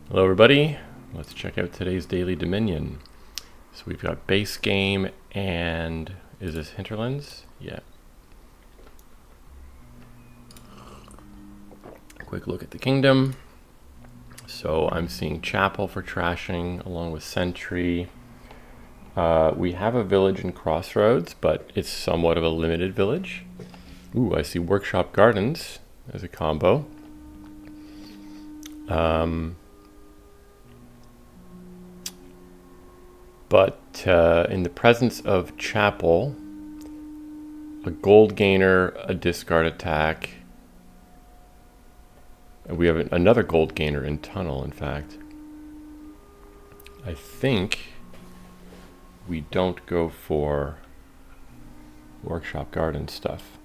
Hello everybody, let's check out today's Daily Dominion. So we've got base game and is this Hinterlands? Yeah. Quick look at the kingdom. So I'm seeing Chapel for trashing along with Sentry. We have a village in Crossroads, but it's somewhat of a limited village. Ooh, I see Workshop Gardens as a combo. But in the presence of Chapel, a gold gainer, a discard attack. And we have another gold gainer in Tunnel, in fact. I think we don't go for Workshop Garden stuff.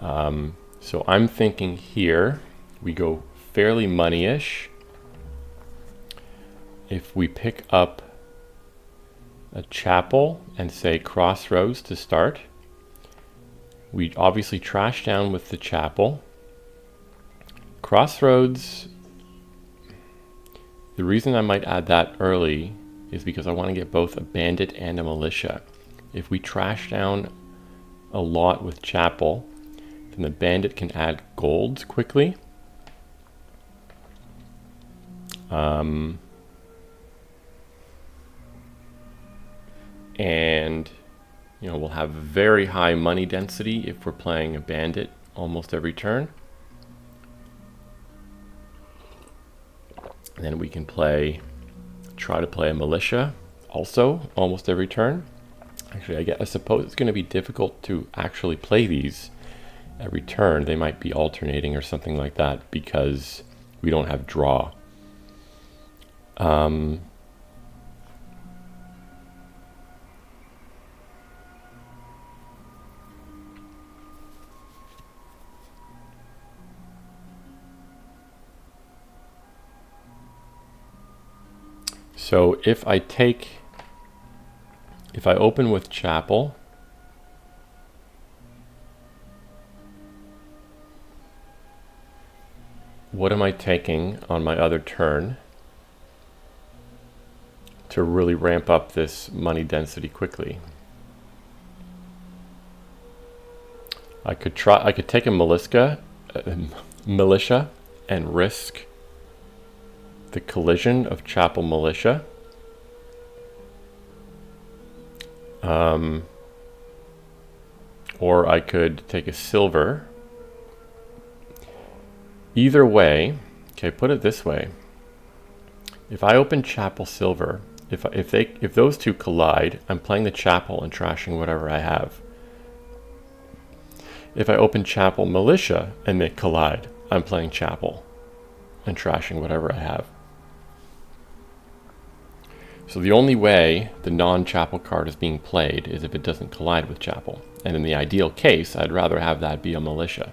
So I'm thinking here we go fairly money-ish. If we pick up a Chapel and say Crossroads to start, we obviously trash down with the Chapel. Crossroads, the reason I might add that early is because I want to get both a bandit and a militia. If we trash down a lot with Chapel, then the bandit can add golds quickly. And we'll have very high money density if we're playing a bandit almost every turn. And then we can try to play a militia also almost every turn. Actually, I suppose it's going to be difficult to actually play these every turn. They might be alternating or something like that because we don't have draw. So if I open with Chapel, what am I taking on my other turn to really ramp up this money density quickly? I could take a militia and risk the collision of Chapel militia. Or I could take a silver. Either way, okay, put it this way. If I open Chapel silver, if those two collide, I'm playing the Chapel and trashing whatever I have. If I open Chapel militia and they collide, I'm playing Chapel and trashing whatever I have. So the only way the non-Chapel card is being played is if it doesn't collide with Chapel. And in the ideal case, I'd rather have that be a militia.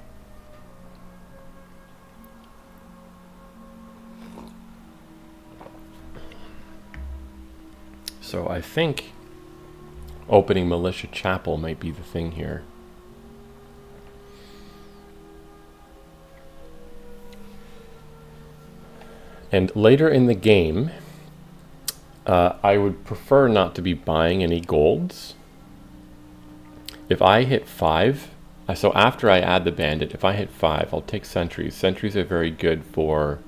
So I think opening militia Chapel might be the thing here. And later in the game, I would prefer not to be buying any golds. If I hit 5, so after I add the bandit, if I hit 5, I'll take sentries. Sentries are very good for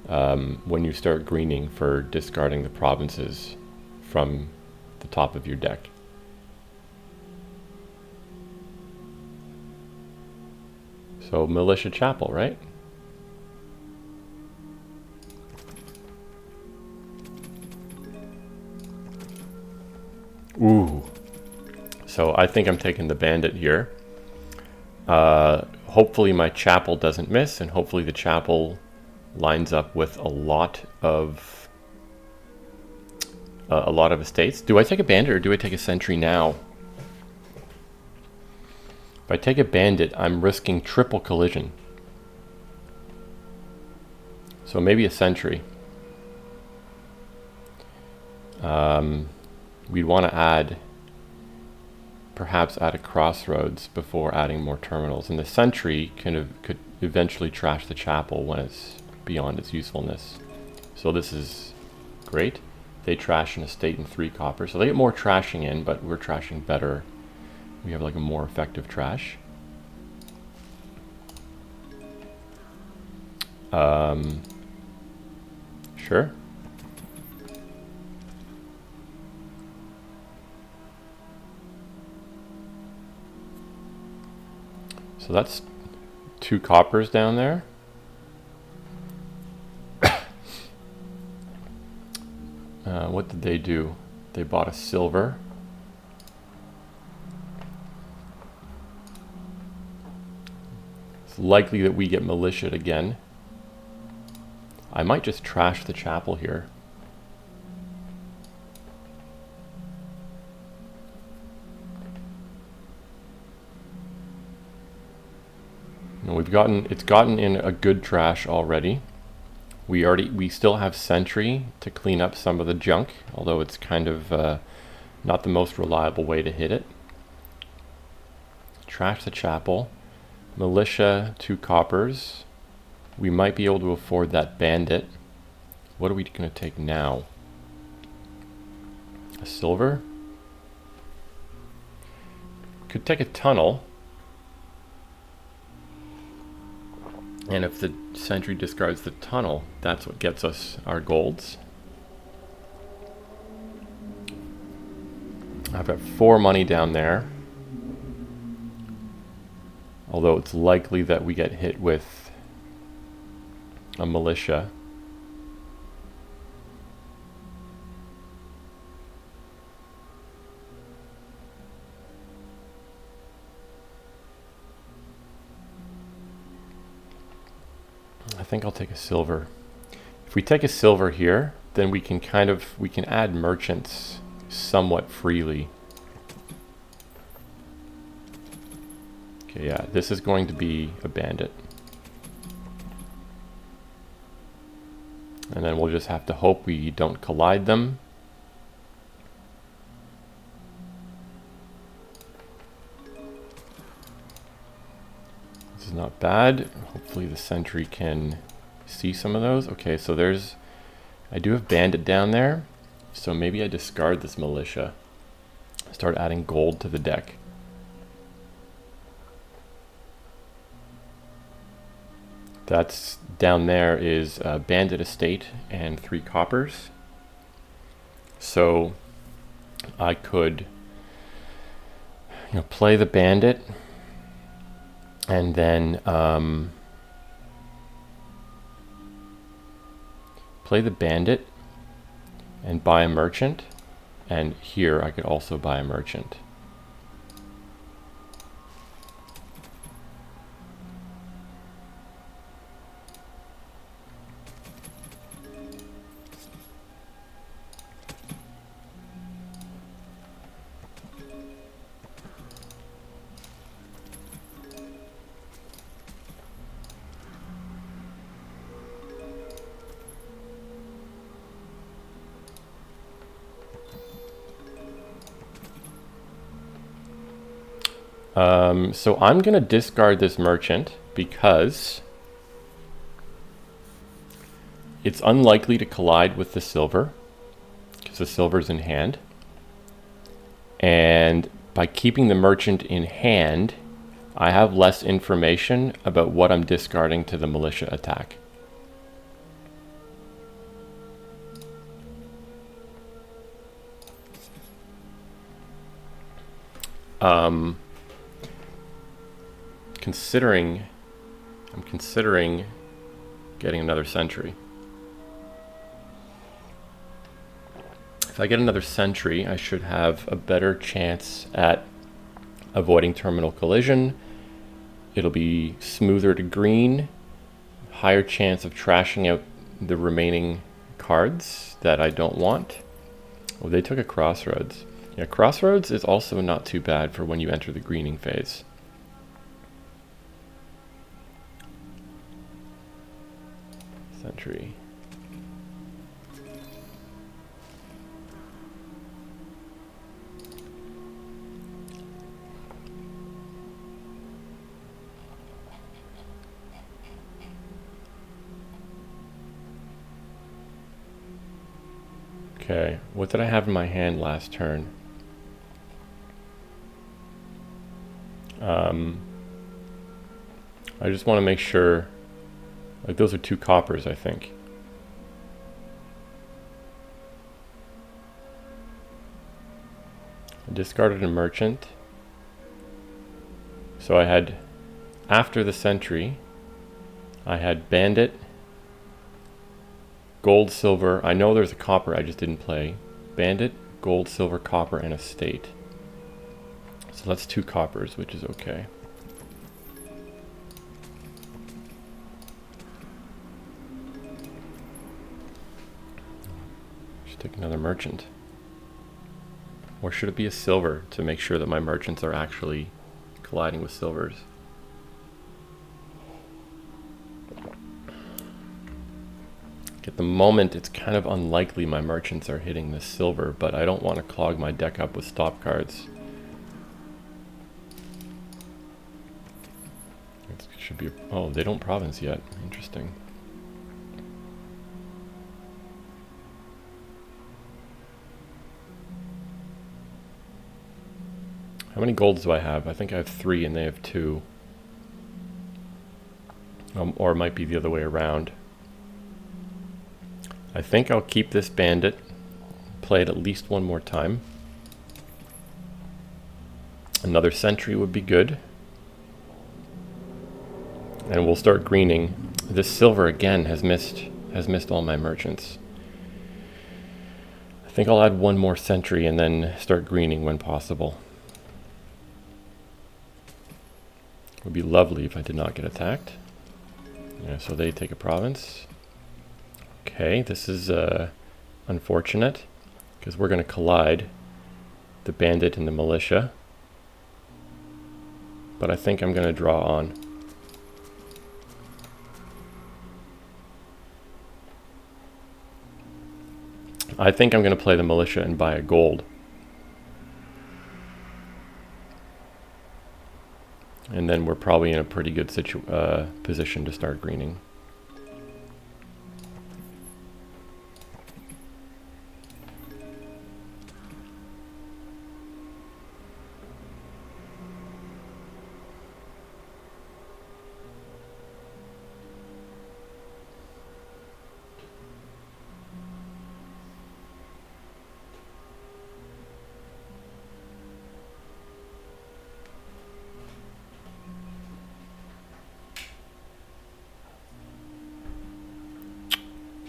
when you start greening for discarding the provinces from the top of your deck. So militia Chapel, right? Ooh. So I think I'm taking the bandit here. Hopefully my Chapel doesn't miss, and hopefully the Chapel lines up with a lot of estates. Do I take a bandit or do I take a sentry now? If I take a bandit, I'm risking triple collision. So maybe a sentry. We'd want to perhaps add a Crossroads before adding more terminals. And the sentry could eventually trash the Chapel when it's beyond its usefulness. So this is great. They trash an estate in 3 copper. So they get more trashing in, but we're trashing better. We have like a more effective trash. Sure. So that's 2 coppers down there. What did they do? They bought a silver. It's likely that we get militia'd again. I might just trash the chapel here. And it's gotten in a good trash already. We still have sentry to clean up some of the junk, although it's kind of not the most reliable way to hit it. Trash the chapel. Militia, 2 coppers. We might be able to afford that bandit. What are we going to take now? A silver? Could take a tunnel. And if the sentry discards the tunnel, that's what gets us our golds. I've got 4 money down there. Although it's likely that we get hit with a militia. I think I'll take a silver. If we take a silver here, then we can add merchants somewhat freely. Okay, yeah, this is going to be a bandit. And then we'll just have to hope we don't collide them. This is not bad. Hopefully the sentry can see some of those. Okay, so I do have bandit down there. So maybe I discard this militia. Start adding gold to the deck. That's down there is a bandit estate and 3 coppers. So I could, play the bandit and then play the bandit and buy a merchant. And here I could also buy a merchant. So I'm going to discard this merchant because it's unlikely to collide with the silver because the silver's in hand. And by keeping the merchant in hand, I have less information about what I'm discarding to the militia attack. I'm considering getting another sentry. If I get another sentry, I should have a better chance at avoiding terminal collision. It'll be smoother to green, higher chance of trashing out the remaining cards that I don't want. Oh, they took a crossroads. Yeah, crossroads is also not too bad for when you enter the greening phase. Sentry. Okay, what did I have in my hand last turn? I just want to make sure, like those are 2 coppers, I think. I discarded a merchant. So I had, after the sentry, I had bandit, gold, silver. I know there's a copper I just didn't play. Bandit, gold, silver, copper, and a state. So that's 2 coppers, which is okay. Should take another merchant. Or should it be a silver to make sure that my merchants are actually colliding with silvers? At the moment, it's kind of unlikely my merchants are hitting this silver, but I don't want to clog my deck up with stop cards. It should be, oh, they don't province yet. Interesting. How many golds do I have? I think I have 3 and they have 2. Or it might be the other way around. I think I'll keep this bandit, play it at least one more time. Another sentry would be good. And we'll start greening. This silver again has missed all my merchants. I think I'll add one more sentry and then start greening when possible. It would be lovely if I did not get attacked. Yeah, so they take a province. Okay, this is unfortunate because we're going to collide the bandit and the militia. But I think I'm going to draw on. I think I'm going to play the militia and buy a gold. And then we're probably in a pretty good position to start greening.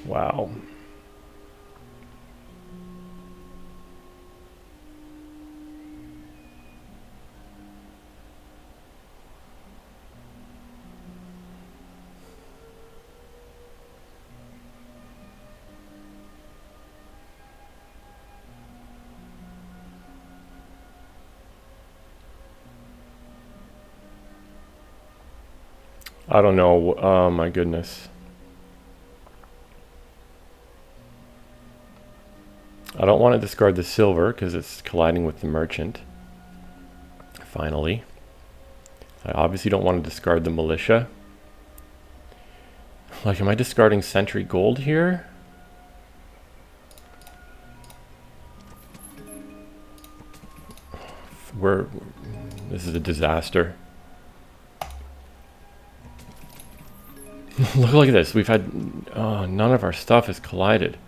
Wow. I don't know. Oh my goodness. I don't want to discard the silver because it's colliding with the merchant. Finally. I obviously don't want to discard the militia. Like, am I discarding sentry gold here? This is a disaster. Look at this. We've had, none of our stuff has collided.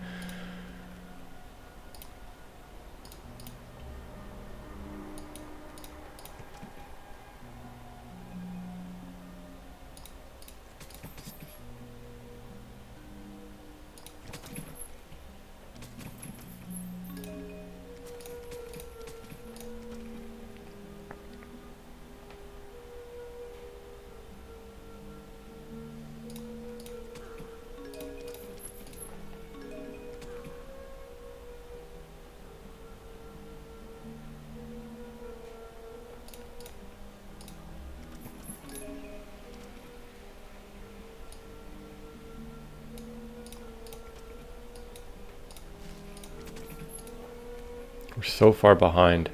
We're so far behind.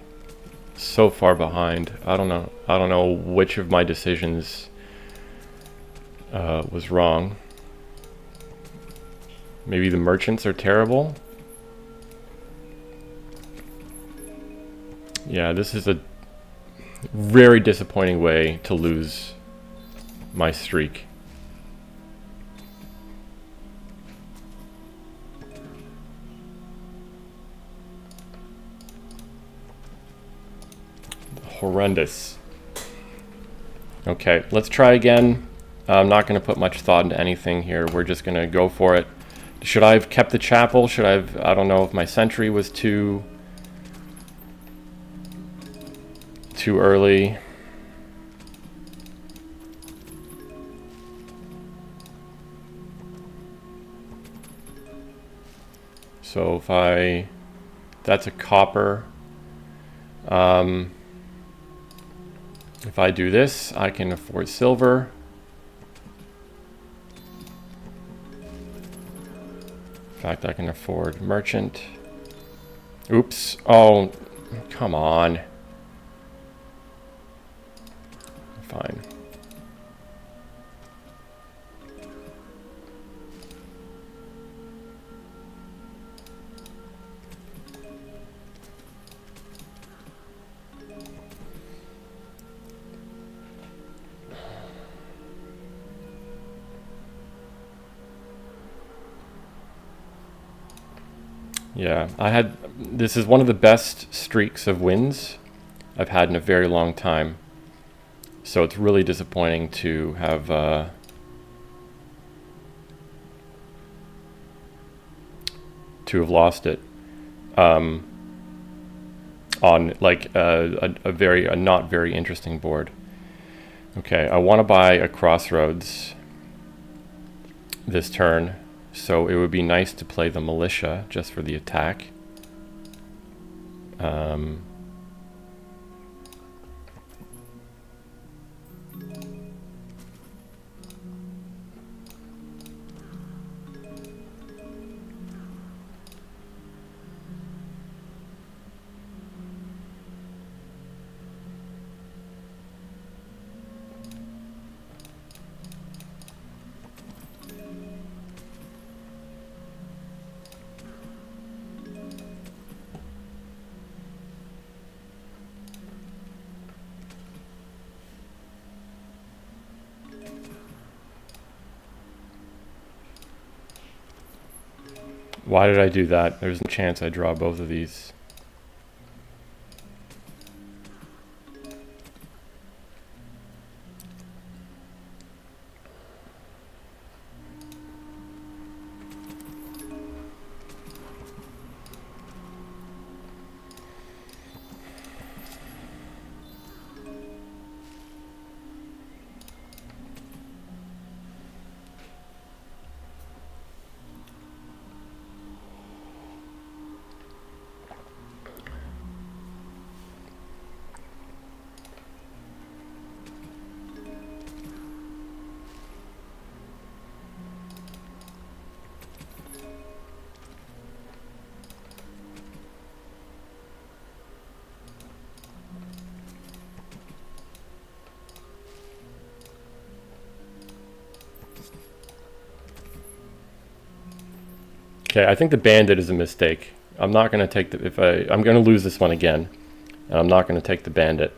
So far behind. I don't know which of my decisions was wrong. Maybe the merchants are terrible. Yeah, this is a very disappointing way to lose my streak. Horrendous. Okay, let's try again. I'm not going to put much thought into anything here. We're just going to go for it. Should I have kept the chapel? Should I have... I don't know if my sentry was too early. So if I... That's a copper. If I do this, I can afford silver. In fact, I can afford merchant. Oops. Oh, come on. Fine. Yeah, this is one of the best streaks of wins I've had in a very long time. So it's really disappointing to have lost it on like a not very interesting board. Okay, I want to buy a crossroads this turn. So it would be nice to play the militia just for the attack. Why did I do that? There's no chance I draw both of these. Okay, I think the bandit is a mistake. I'm not going to take the... I'm going to lose this one again. And I'm not going to take the bandit.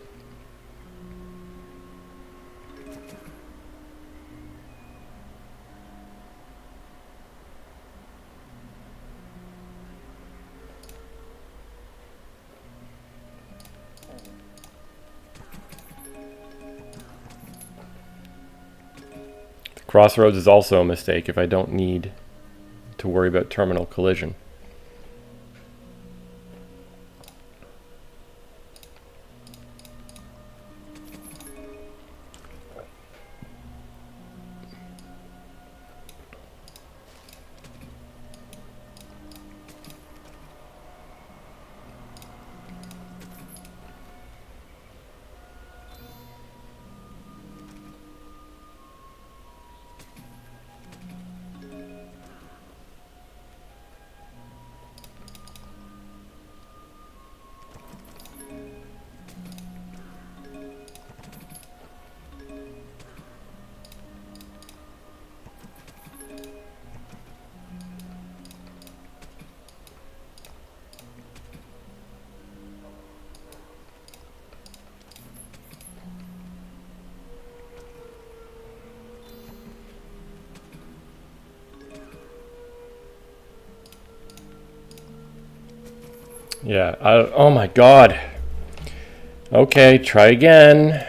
The crossroads is also a mistake if I don't need to worry about terminal collision. Yeah. Oh my God. Okay, try again.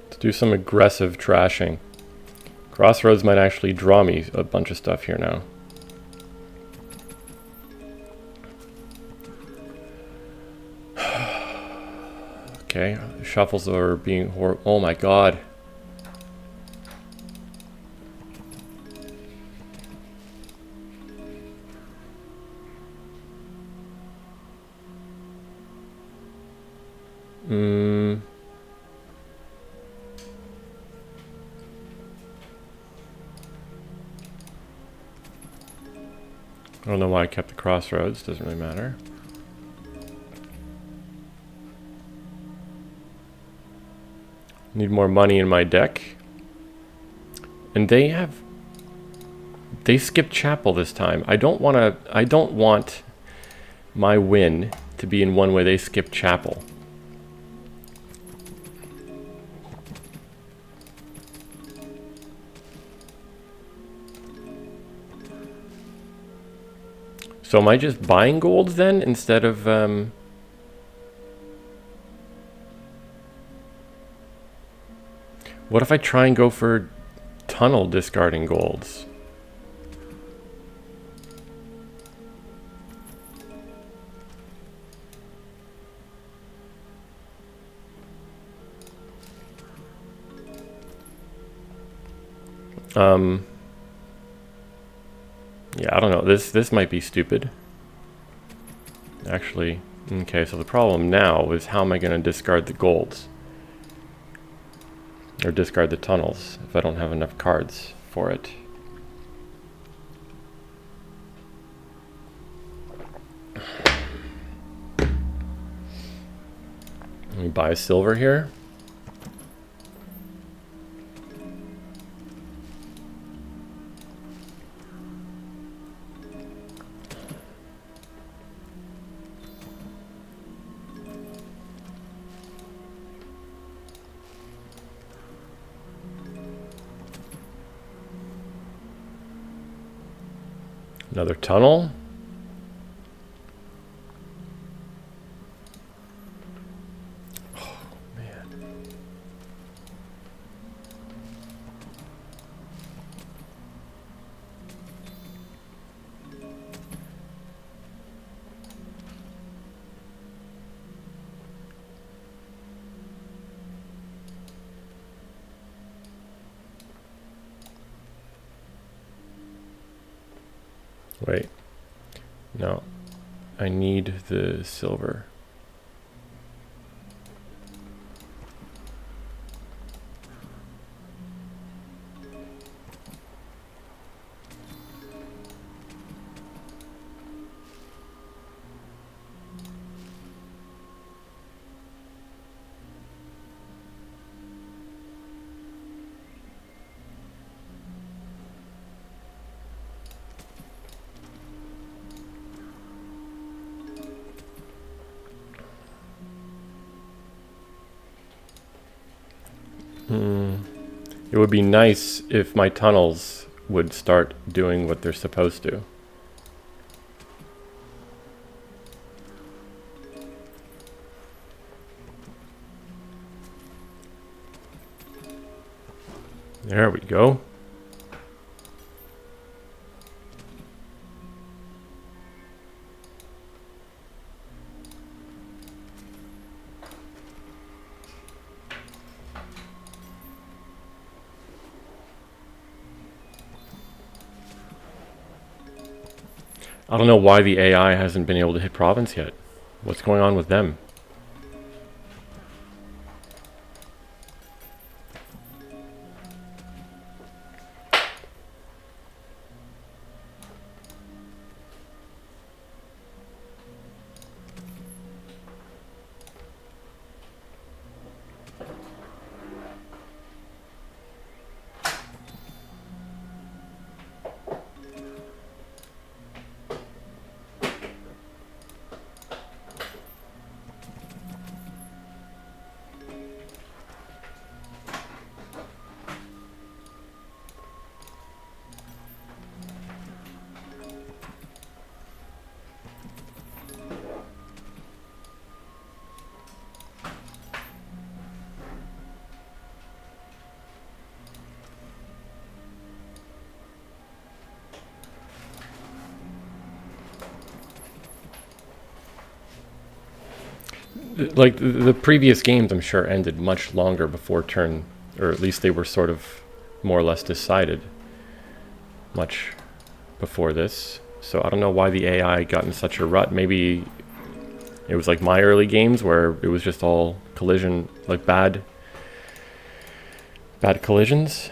Let's do some aggressive trashing. Crossroads might actually draw me a bunch of stuff here now. Okay, shuffles are being horrible. Oh my God. I don't know why I kept the crossroads, doesn't really matter. Need more money in my deck. And they skipped chapel this time. I don't want my win to be in one way they skip chapel. So am I just buying golds then instead of what if I try and go for tunnel discarding golds? Yeah, I don't know. This might be stupid. Actually, okay, so the problem now is how am I going to discard the golds? Or discard the tunnels if I don't have enough cards for it. Let me buy silver here. Another tunnel. Oh, man. Wait. No. I need the silver. It would be nice if my tunnels would start doing what they're supposed to. There we go. I don't know why the AI hasn't been able to hit province yet. What's going on with them? like the previous games, I'm sure ended much longer before turn, or at least they were sort of more or less decided much before this. So I don't know why the AI got in such a rut. Maybe it was like my early games where it was just all collision, like bad collisions.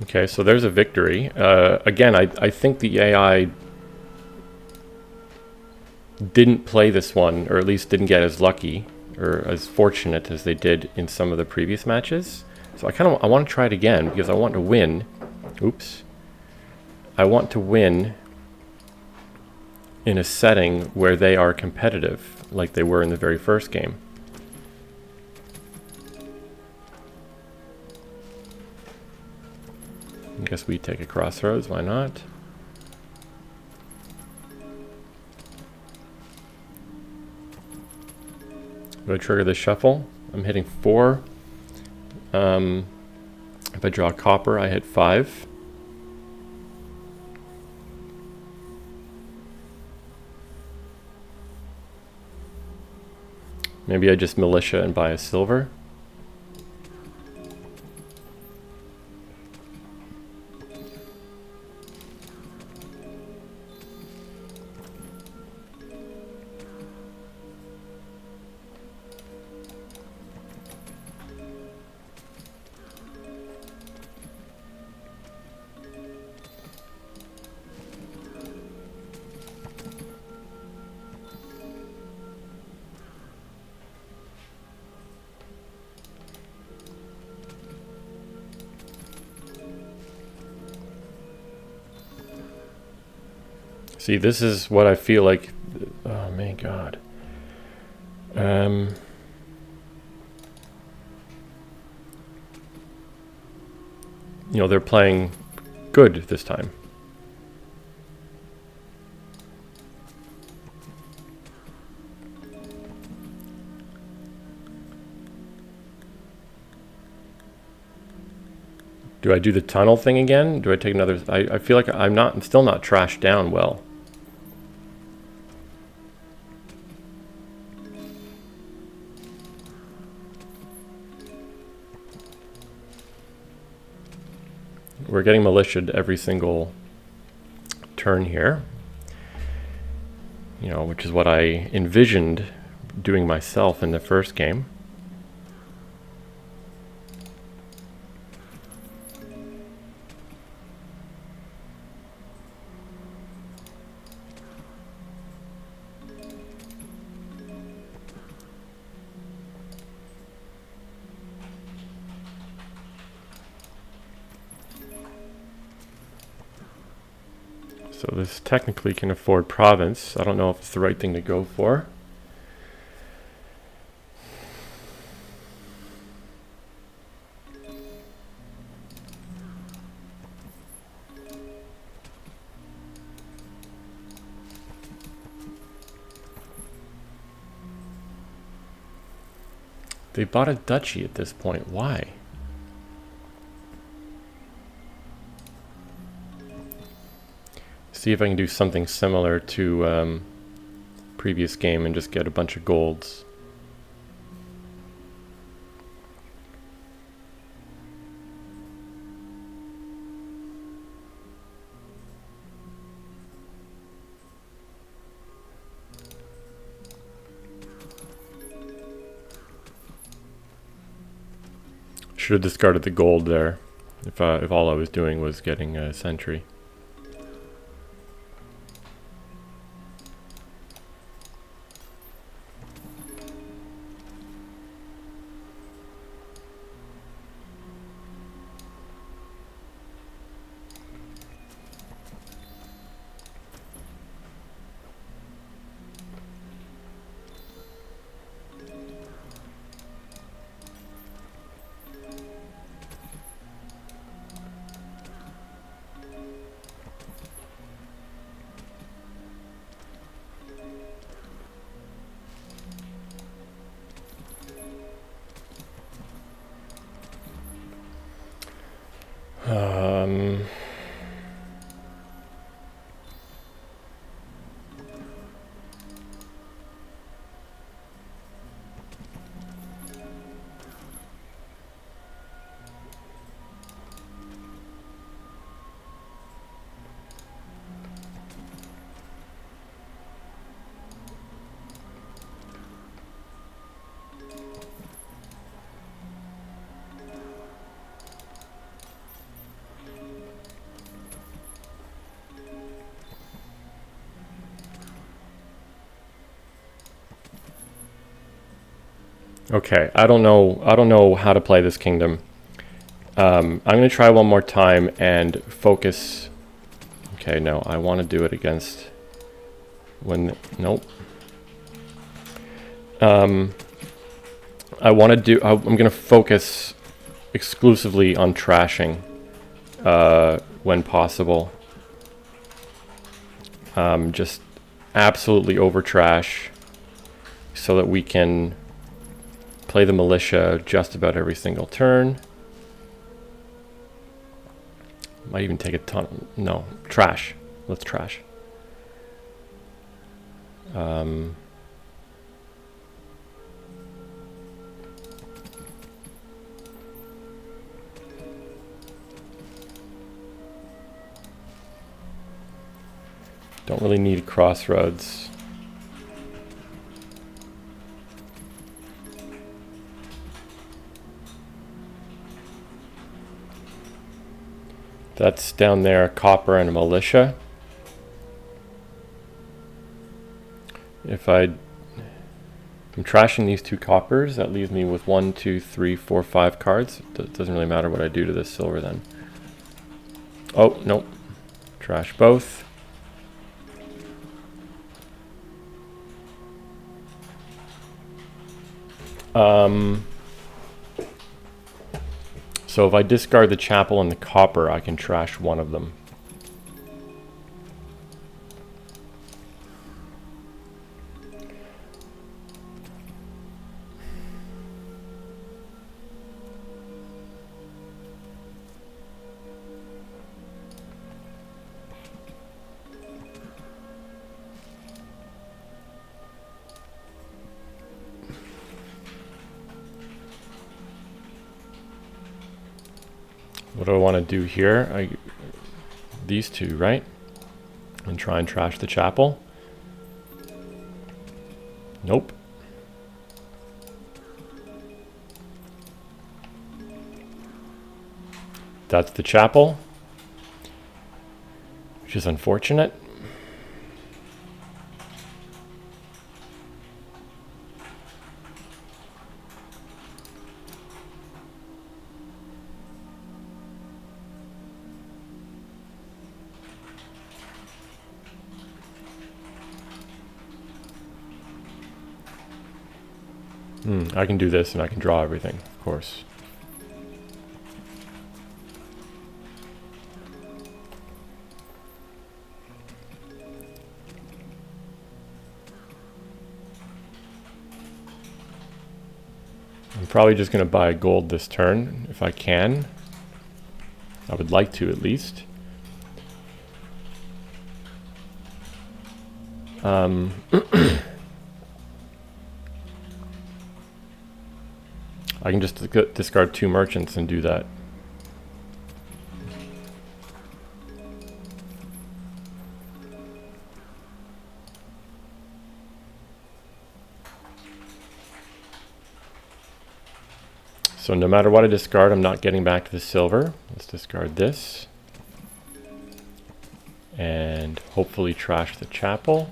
Okay, so there's a victory. Again, I think the AI didn't play this one, or at least didn't get as lucky or as fortunate as they did in some of the previous matches. So I want to try it again because I want to win. Oops. I want to win in a setting where they are competitive, like they were in the very first game. I guess we take a crossroads, why not? Do I trigger the shuffle? I'm hitting 4. If I draw copper, I hit 5. Maybe I just militia and buy a silver. See, this is what I feel like. Oh my god. You know, they're playing good this time. Do I do the tunnel thing again? Do I take another? I feel like I'm still not trashed down well. We're getting militiaed every single turn here. You know, which is what I envisioned doing myself in the first game. So this technically can afford province. I don't know if it's the right thing to go for. They bought a duchy at this point. Why? See if I can do something similar to previous game and just get a bunch of golds. Should have discarded the gold there if all I was doing was getting a sentry. Okay, I don't know how to play this kingdom. I'm going to try one more time and focus. Okay, no, I want to do it against when, nope. I'm going to focus exclusively on trashing when possible. Just absolutely over trash so that we can play the militia just about every single turn. Might even take a ton. No, trash. Let's trash. Don't really need crossroads. That's down there, copper and a militia. If I'm trashing these 2 coppers, that leaves me with 1, 2, 3, 4, 5 cards. It doesn't really matter what I do to this silver then. Oh, nope. Trash both. So if I discard the chapel and the copper, I can trash one of them. What do I want to do here? These 2, right? And try and trash the chapel. Nope. That's the chapel, which is unfortunate. I can do this and I can draw everything, of course. I'm probably just going to buy gold this turn if I can. I would like to, at least. I can just discard 2 merchants and do that. So no matter what I discard, I'm not getting back to the silver. Let's discard this. And hopefully trash the chapel.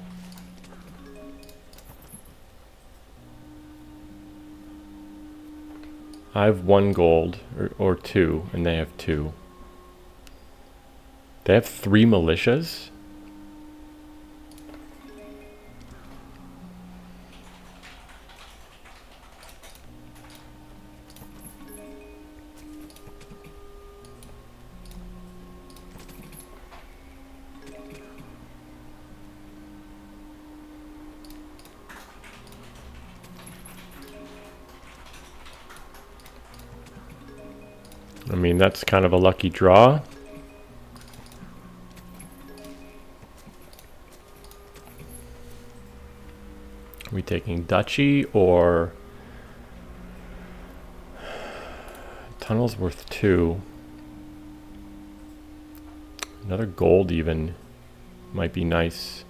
I have 1 gold, or 2, and they have 2. They have 3 militias? I mean, that's kind of a lucky draw. Are we taking duchy or tunnel's worth 2? Another gold even might be nice.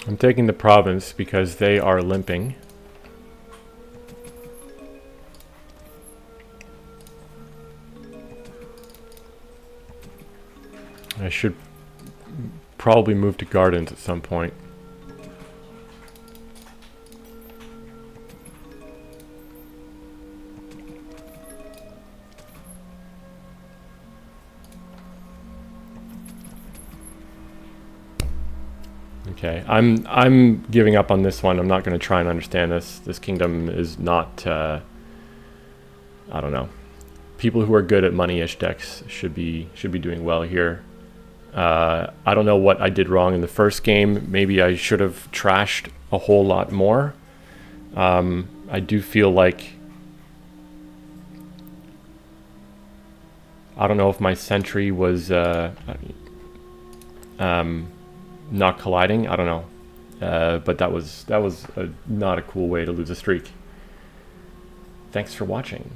I'm taking the province because they are limping. I should probably move to gardens at some point. Okay, I'm giving up on this one. I'm not going to try and understand this. This kingdom is not. I don't know. People who are good at money-ish decks should be doing well here. I don't know what I did wrong in the first game. Maybe I should have trashed a whole lot more. I do feel like, I don't know if my sentry was not colliding. I don't know, but that was not a cool way to lose a streak. Thanks for watching.